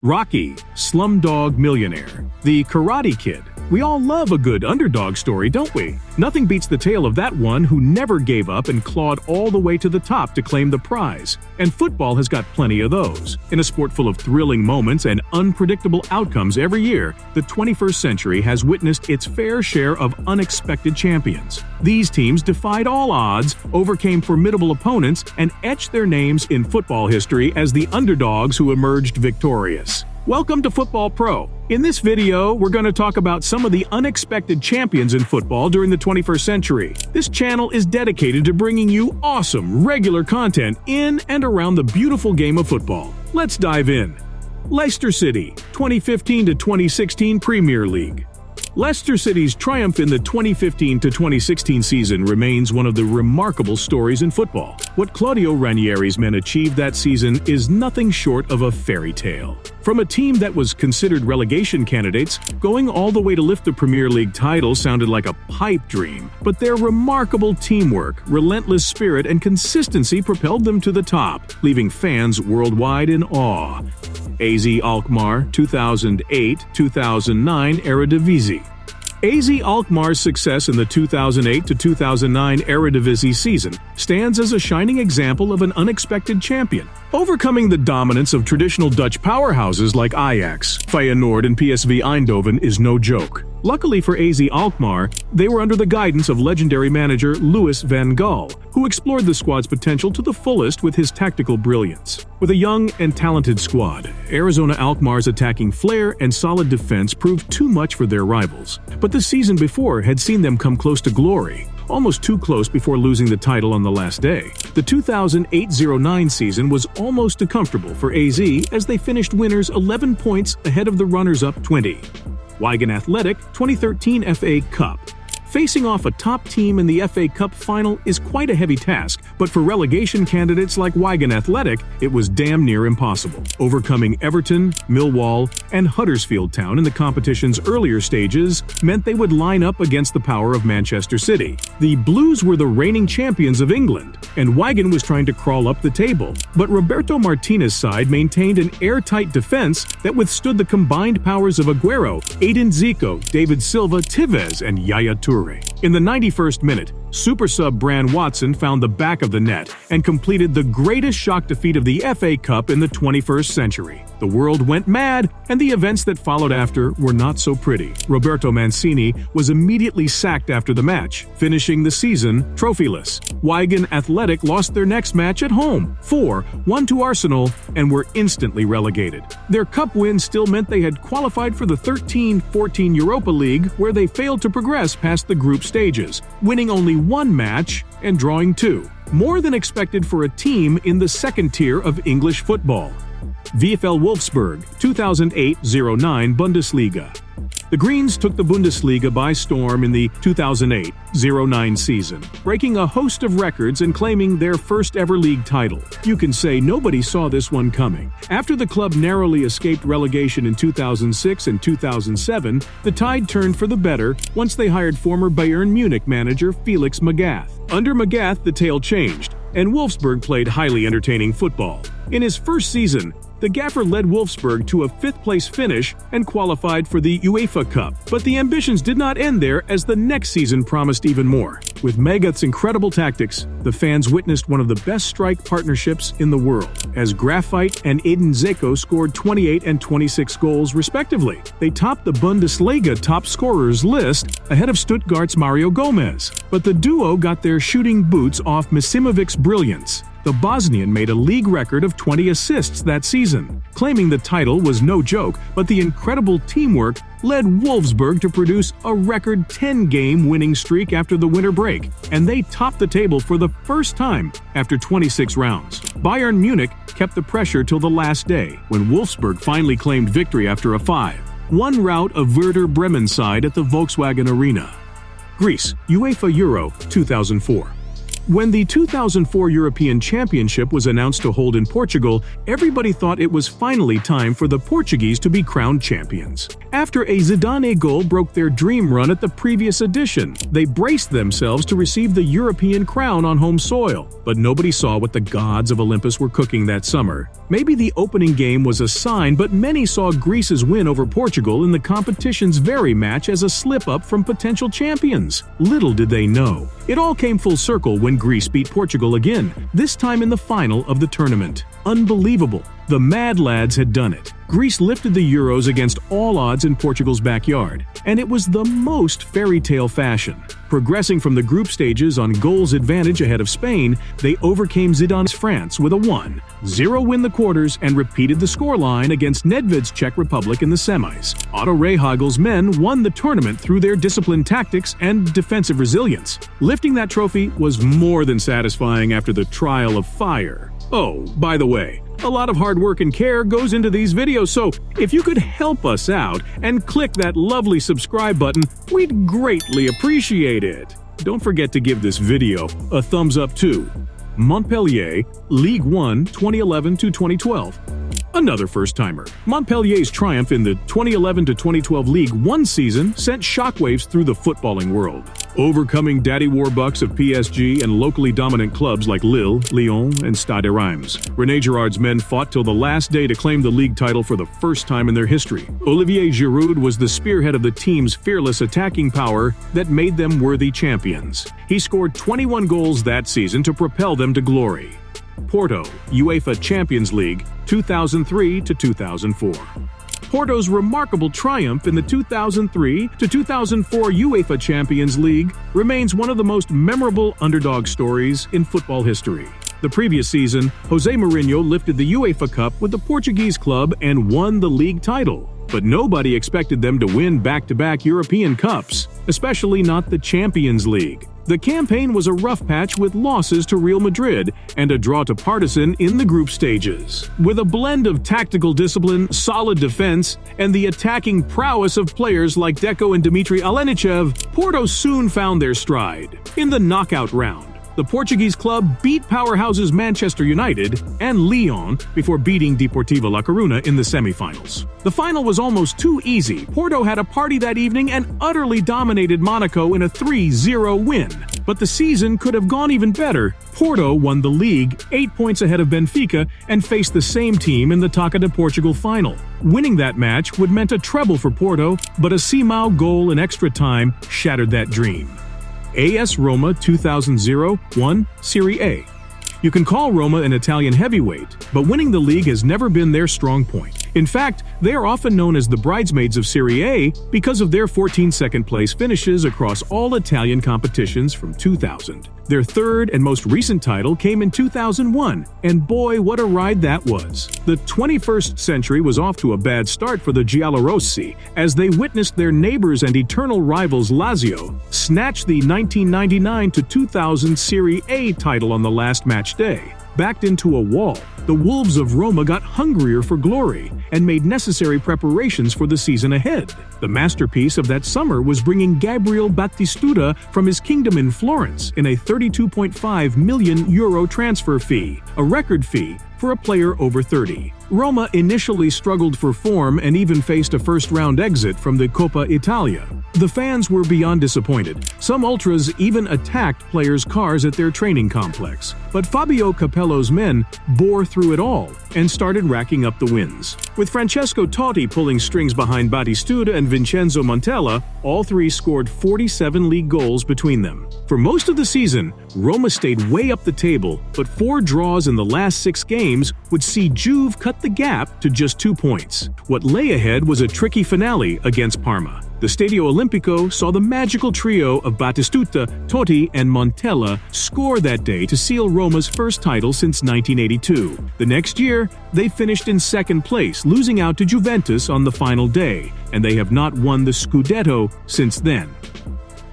Rocky, Slumdog Millionaire, The Karate Kid. We all love a good underdog story, don't we? Nothing beats the tale of that one who never gave up and clawed all the way to the top to claim the prize. And football has got plenty of those. In a sport full of thrilling moments and unpredictable outcomes every year, the 21st century has witnessed its fair share of unexpected champions. These teams defied all odds, overcame formidable opponents, and etched their names in football history as the underdogs who emerged victorious. Welcome to Football Pro. In this video, we're going to talk about some of the unexpected champions in football during the 21st century. This channel is dedicated to bringing you awesome, regular content in and around the beautiful game of football. Let's dive in. Leicester City, 2015 to 2016 Premier League. Leicester City's triumph in the 2015-2016 season remains one of the remarkable stories in football. What Claudio Ranieri's men achieved that season is nothing short of a fairy tale. From a team that was considered relegation candidates, going all the way to lift the Premier League title sounded like a pipe dream. But their remarkable teamwork, relentless spirit, and consistency propelled them to the top, leaving fans worldwide in awe. AZ Alkmaar 2008-2009 Eredivisie. AZ Alkmaar's success in the 2008-2009 Eredivisie season stands as a shining example of an unexpected champion. Overcoming the dominance of traditional Dutch powerhouses like Ajax, Feyenoord, and PSV Eindhoven is no joke. Luckily for AZ Alkmaar, they were under the guidance of legendary manager Louis van Gaal, who explored the squad's potential to the fullest with his tactical brilliance. With a young and talented squad, Arizona Alkmaar's attacking flair and solid defense proved too much for their rivals. But the season before had seen them come close to glory, almost too close before losing the title on the last day. The 2008-09 season was almost too comfortable for AZ as they finished winners 11 points ahead of the runners-up 20. Wigan Athletic 2013 FA Cup. Facing off a top team in the FA Cup final is quite a heavy task, but for relegation candidates like Wigan Athletic, it was damn near impossible. Overcoming Everton, Millwall, and Huddersfield Town in the competition's earlier stages meant they would line up against the power of Manchester City. The Blues were the reigning champions of England, and Wigan was trying to crawl up the table. But Roberto Martinez's side maintained an airtight defense that withstood the combined powers of Aguero, Edin Zico, David Silva, Tevez, and Yaya Toure. In the 91st minute, super sub Bran Watson found the back of the net and completed the greatest shock defeat of the FA Cup in the 21st century. The world went mad, and the events that followed after were not so pretty. Roberto Mancini was immediately sacked after the match, finishing the season trophyless. Wigan Athletic lost their next match at home, 4-1 to Arsenal, and were instantly relegated. Their cup win still meant they had qualified for the 13-14 Europa League, where they failed to progress past the group stages, winning only one match and drawing two. More than expected for a team in the second tier of English football. VfL Wolfsburg 2008-09 Bundesliga. The Greens took the Bundesliga by storm in the 2008-09 season, breaking a host of records and claiming their first ever league title. You can say nobody saw this one coming. After the club narrowly escaped relegation in 2006 and 2007, the tide turned for the better once they hired former Bayern Munich manager Felix Magath. Under Magath, the tale changed, and Wolfsburg played highly entertaining football. In his first season, the gaffer led Wolfsburg to a fifth-place finish and qualified for the UEFA Cup. But the ambitions did not end there, as the next season promised even more. With Magath's incredible tactics, the fans witnessed one of the best strike partnerships in the world, as Graphite and Edin Dzeko scored 28 and 26 goals respectively. They topped the Bundesliga top scorers list ahead of Stuttgart's Mario Gomez. But the duo got their shooting boots off Misimovic's brilliance. The Bosnian made a league record of 20 assists that season. Claiming the title was no joke, but the incredible teamwork led Wolfsburg to produce a record 10-game winning streak after the winter break, and they topped the table for the first time after 26 rounds. Bayern Munich kept the pressure till the last day, when Wolfsburg finally claimed victory after a 5-1 rout of Werder Bremen's side at the Volkswagen Arena. Greece, UEFA Euro 2004. When the 2004 European Championship was announced to hold in Portugal, everybody thought it was finally time for the Portuguese to be crowned champions. After a Zidane goal broke their dream run at the previous edition, they braced themselves to receive the European crown on home soil. But nobody saw what the gods of Olympus were cooking that summer. Maybe the opening game was a sign, but many saw Greece's win over Portugal in the competition's very match as a slip-up from potential champions. Little did they know. It all came full circle when Greece beat Portugal again, this time in the final of the tournament. Unbelievable. The Mad Lads had done it. Greece lifted the Euros against all odds in Portugal's backyard, and it was the most fairy tale fashion. Progressing from the group stages on goals advantage ahead of Spain, they overcame Zidane's France with a 1-0 win the quarters and repeated the scoreline against Nedved's Czech Republic in the semis. Otto Rehhagel's men won the tournament through their disciplined tactics and defensive resilience. Lifting that trophy was more than satisfying after the trial of fire. Oh, by the way, a lot of hard work and care goes into these videos, so if you could help us out and click that lovely subscribe button, we'd greatly appreciate it. Don't forget to give this video a thumbs up too. Montpellier, Ligue 1, 2011-2012. Another first-timer. Montpellier's triumph in the 2011-2012 Ligue 1 season sent shockwaves through the footballing world. Overcoming daddy warbucks of PSG and locally dominant clubs like Lille, Lyon, and Stade Reims, René Girard's men fought till the last day to claim the league title for the first time in their history. Olivier Giroud was the spearhead of the team's fearless attacking power that made them worthy champions. He scored 21 goals that season to propel them to glory. Porto, UEFA Champions League, 2003-2004. Porto's remarkable triumph in the 2003-2004 UEFA Champions League remains one of the most memorable underdog stories in football history. The previous season, José Mourinho lifted the UEFA Cup with the Portuguese club and won the league title. But nobody expected them to win back-to-back European Cups, especially not the Champions League. The campaign was a rough patch with losses to Real Madrid and a draw to Partizan in the group stages. With a blend of tactical discipline, solid defense, and the attacking prowess of players like Deco and Dmitry Alenichev, Porto soon found their stride. In the knockout round, the Portuguese club beat powerhouses Manchester United and Lyon before beating Deportivo La Coruña in the semifinals. The final was almost too easy. Porto had a party that evening and utterly dominated Monaco in a 3-0 win. But the season could have gone even better. Porto won the league 8 points ahead of Benfica and faced the same team in the Taça de Portugal final. Winning that match would meant a treble for Porto, but a Simão goal in extra time shattered that dream. AS Roma 2000-01 Serie A. You can call Roma an Italian heavyweight, but winning the league has never been their strong point. In fact, they are often known as the bridesmaids of Serie A because of their 14 second-place finishes across all Italian competitions from 2000. Their third and most recent title came in 2001, and boy, what a ride that was. The 21st century was off to a bad start for the Giallorossi as they witnessed their neighbors and eternal rivals Lazio snatch the 1999-2000 Serie A title on the last match day. Backed into a wall, the Wolves of Roma got hungrier for glory and made necessary preparations for the season ahead. The masterpiece of that summer was bringing Gabriel Batistuta from his kingdom in Florence in a €32.5 million transfer fee, a record fee for a player over 30. Roma initially struggled for form and even faced a first-round exit from the Coppa Italia. The fans were beyond disappointed. Some ultras even attacked players' cars at their training complex. But Fabio Capello's men bore through it all and started racking up the wins. With Francesco Totti pulling strings behind Batistuta and Vincenzo Montella, all three scored 47 league goals between them. For most of the season, Roma stayed way up the table, but 4 draws in the last 6 games would see Juve cut the gap to just 2 points. What lay ahead was a tricky finale against Parma. The Stadio Olimpico saw the magical trio of Batistuta, Totti, and Montella score that day to seal Roma's first title since 1982. The next year, they finished in second place, losing out to Juventus on the final day, and they have not won the Scudetto since then.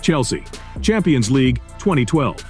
Chelsea, Champions League 2012.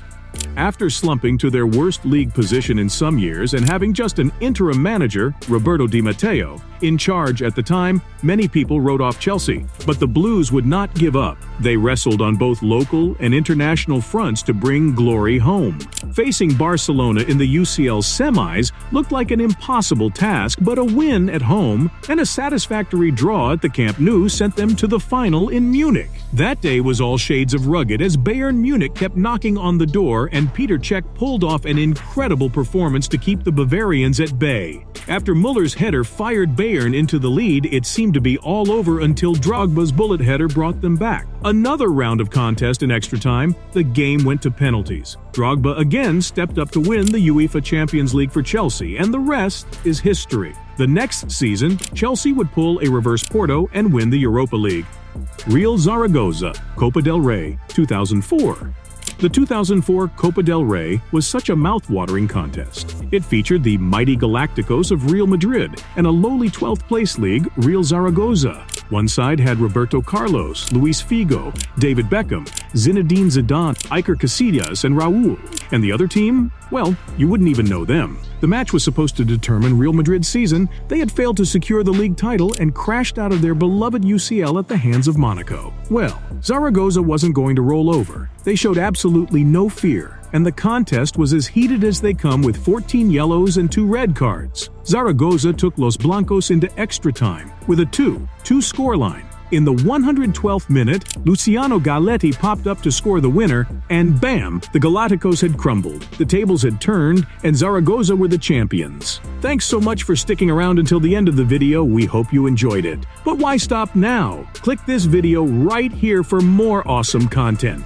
After slumping to their worst league position in some years and having just an interim manager, Roberto Di Matteo, In charge at the time, many people wrote off Chelsea, but the Blues would not give up. They wrestled on both local and international fronts to bring glory home. Facing Barcelona in the UCL semis looked like an impossible task, but a win at home and a satisfactory draw at the Camp Nou sent them to the final in Munich. That day was all shades of rugged as Bayern Munich kept knocking on the door and Peter Cech pulled off an incredible performance to keep the Bavarians at bay. After Muller's header fired Bayern into the lead, it seemed to be all over until Drogba's bullet header brought them back. Another round of contest in extra time, the game went to penalties. Drogba again stepped up to win the UEFA Champions League for Chelsea, and the rest is history. The next season, Chelsea would pull a reverse Porto and win the Europa League. Real Zaragoza, Copa del Rey, 2004. The 2004 Copa del Rey was such a mouth-watering contest. It featured the mighty Galacticos of Real Madrid and a lowly 12th place league, Real Zaragoza. One side had Roberto Carlos, Luis Figo, David Beckham, Zinedine Zidane, Iker Casillas, and Raúl. And the other team? Well, you wouldn't even know them. The match was supposed to determine Real Madrid's season. They had failed to secure the league title and crashed out of their beloved UCL at the hands of Monaco. Well, Zaragoza wasn't going to roll over. They showed absolutely no fear, and the contest was as heated as they come with 14 yellows and 2 red cards. Zaragoza took Los Blancos into extra time with a 2-2 scoreline. In the 112th minute, Luciano Galletti popped up to score the winner, and bam, the Galacticos had crumbled. The tables had turned, and Zaragoza were the champions. Thanks so much for sticking around until the end of the video. We hope you enjoyed it. But why stop now? Click this video right here for more awesome content.